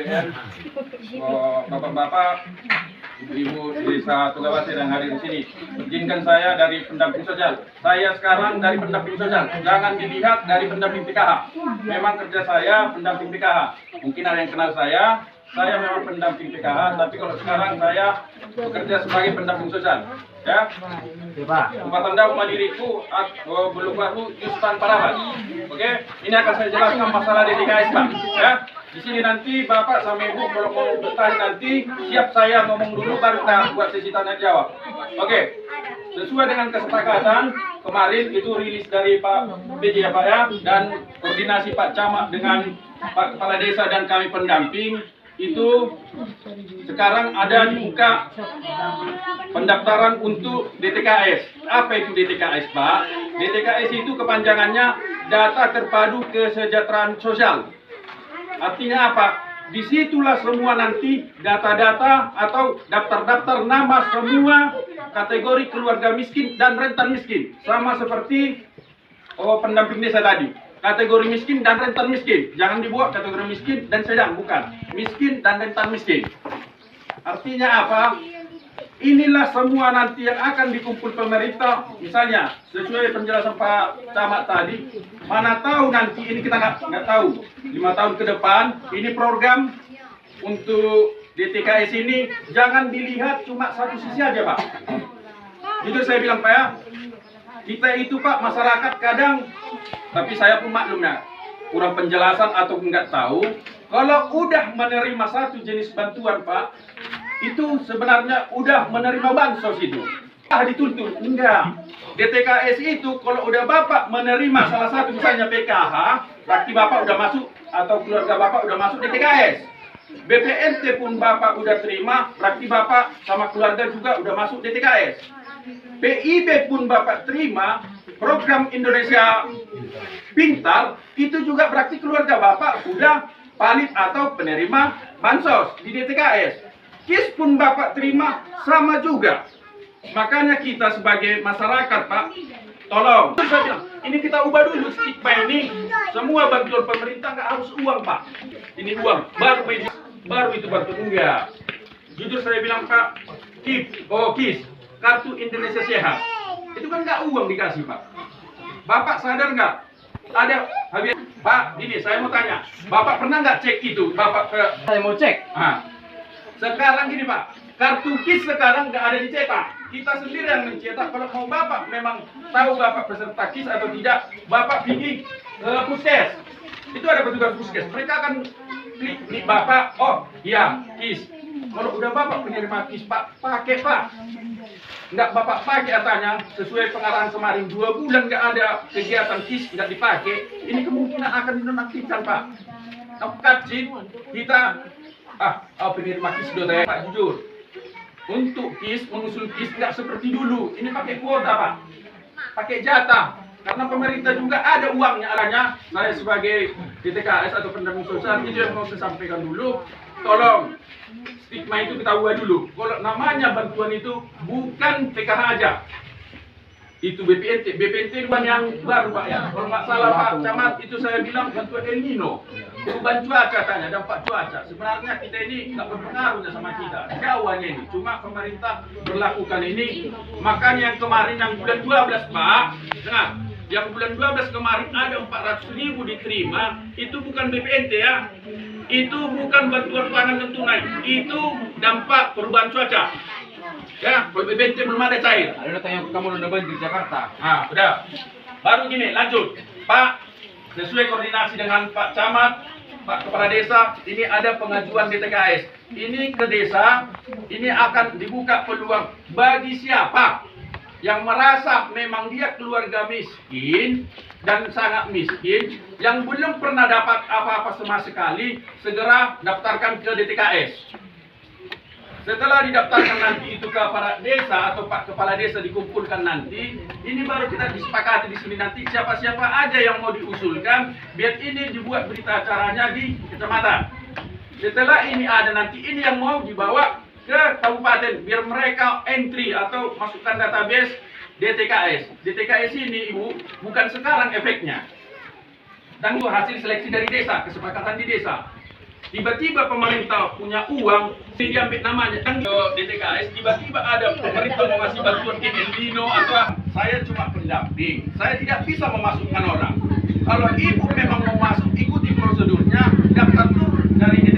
sekalian, bapak-bapak, ibu-ibu desa Tugawati yang hadir di sini, izinkan saya dari pendamping sosial. Saya sekarang dari pendamping sosial. Jangan dilihat dari pendamping PKH. Memang kerja saya pendamping PKH. Mungkin ada yang kenal saya memang pendamping PKH. Tapi kalau sekarang saya bekerja sebagai pendamping sosial. Ya, Tempatan Daun Mandiriku belum baru Yustan Parabat. Oke, ini akan saya jelaskan masalah DTKS, Pak. Ya, di sini nanti Bapak sama Ibu kalau mau bertanya nanti siap saya ngomong dulu baru kita buat sesi tanya jawab. Oke, sesuai dengan kesepakatan kemarin itu rilis dari Pak PJ ya Pak ya, dan koordinasi Pak Camat dengan Pak Kepala Desa dan kami pendamping. Itu sekarang ada dibuka pendaftaran untuk DTKS. Apa itu DTKS, Pak? DTKS itu kepanjangannya Data Terpadu Kesejahteraan Sosial. Artinya apa? Disitulah semua nanti data-data atau daftar-daftar nama semua kategori keluarga miskin dan rentan miskin. Sama seperti pendamping desa tadi. Kategori miskin dan rentan miskin. Jangan dibuat kategori miskin dan sedang, bukan. Miskin dan rentan miskin. Artinya apa? Inilah semua nanti yang akan dikumpul pemerintah. Misalnya, sesuai penjelasan Pak Camat tadi, mana tahu nanti ini kita nggak tahu. 5 tahun ke depan, ini program untuk DTKS ini jangan dilihat cuma satu sisi aja, Pak. Jujur saya bilang, Pak ya, kita itu Pak masyarakat kadang, tapi saya pun maklum ya, kurang penjelasan atau nggak tahu. Kalau udah menerima satu jenis bantuan Pak, itu sebenarnya udah menerima bansos itu. Dituntut, enggak. DTKS itu kalau udah Bapak menerima salah satu misalnya PKH, berarti Bapak udah masuk atau keluarga Bapak udah masuk DTKS. BPNT pun Bapak udah terima, berarti Bapak sama keluarga juga udah masuk DTKS. PIB pun Bapak terima, program Indonesia Pintar, itu juga berarti keluarga Bapak sudah valid atau penerima bansos di DTKS. KIS pun Bapak terima, sama juga. Makanya kita sebagai masyarakat, Pak, tolong. Ini kita ubah dulu stigma ini. Semua bantuan pemerintah nggak harus uang, Pak. Ini uang, baru itu bantuan. Enggak. Jujur saya bilang, Pak, KIS, Kartu Indonesia Sehat. Itu kan nggak uang dikasih, Pak. Bapak sadar nggak? Ada habis, Pak, ini saya mau tanya. Bapak pernah nggak cek itu? Bapak Saya mau cek. Sekarang gini, Pak. Kartu KIS sekarang nggak ada dicetak. Kita sendiri yang mencetak. Kalau mau Bapak memang tahu Bapak peserta KIS atau tidak, Bapak pergi ke puskes. Itu ada petugas puskes. Mereka akan klik Bapak. Oh, iya, KIS. Kalau udah Bapak penerima KIS, Pak, pakai, Pak. Nggak Bapak pakai katanya, sesuai pengarahan kemarin 2 bulan nggak ada kegiatan KIS, nggak dipakai, ini kemungkinan akan dinonaktifkan, Pak. Kacit kita penerima KIS sudah Pak, jujur. Untuk KIS, mengusul KIS nggak seperti dulu. Ini pakai kuota, Pak. Pakai jatah. Karena pemerintah juga ada uangnya. Alanya, saya sebagai DTKS atau pendamping sosial, itu yang mau saya sampaikan dulu. Tolong, stigma itu kita ubah dulu. Kalau namanya bantuan itu bukan PKH aja. Itu BPNT bukan yang baru, Pak ya. Kalau nggak salah Pak Camat itu saya bilang bantuan El Nino. Perubahan cuaca tanya, dampak cuaca. Sebenarnya kita ini nggak berpengaruh sama kita. Jauhnya ini. Cuma pemerintah berlakukan ini. Makanya yang kemarin yang bulan 12 Pak, dengar. Yang bulan 12 kemarin ada 400.000 diterima. Itu bukan BPNT ya. Itu bukan bantuan pangan dan tunai. Itu dampak perubahan cuaca. Ya, BPNT belum ada cair. Ada tanya kamu udah banjir di Jakarta. Udah. Baru gini, lanjut. Pak, sesuai koordinasi dengan Pak Camat, Pak Kepala Desa, ini ada pengajuan DTKS. Ini ke desa, ini akan dibuka peluang bagi siapa yang merasa memang dia keluarga miskin dan sangat miskin, yang belum pernah dapat apa-apa sama sekali, segera daftarkan ke DTKS. Setelah didaftarkan nanti itu ke para desa atau Pak Kepala Desa dikumpulkan nanti, ini baru kita disepakati di sini nanti siapa-siapa aja yang mau diusulkan, biar ini dibuat berita acaranya di kecamatan. Setelah ini ada nanti, ini yang mau dibawa ke kabupaten, biar mereka entry atau masukkan database DTKS. DTKS ini Ibu, bukan sekarang efeknya. Dan itu hasil seleksi dari desa, kesepakatan di desa. Tiba-tiba pemerintah punya uang, ini diambil namanya kan DTKS, tiba-tiba ada pemerintah mau ngasih bantuan ke El Nino atau apa. Saya cuma pendamping, saya tidak bisa memasukkan orang. Kalau ibu memang mau masuk, ikuti prosedurnya, daftar dulu dari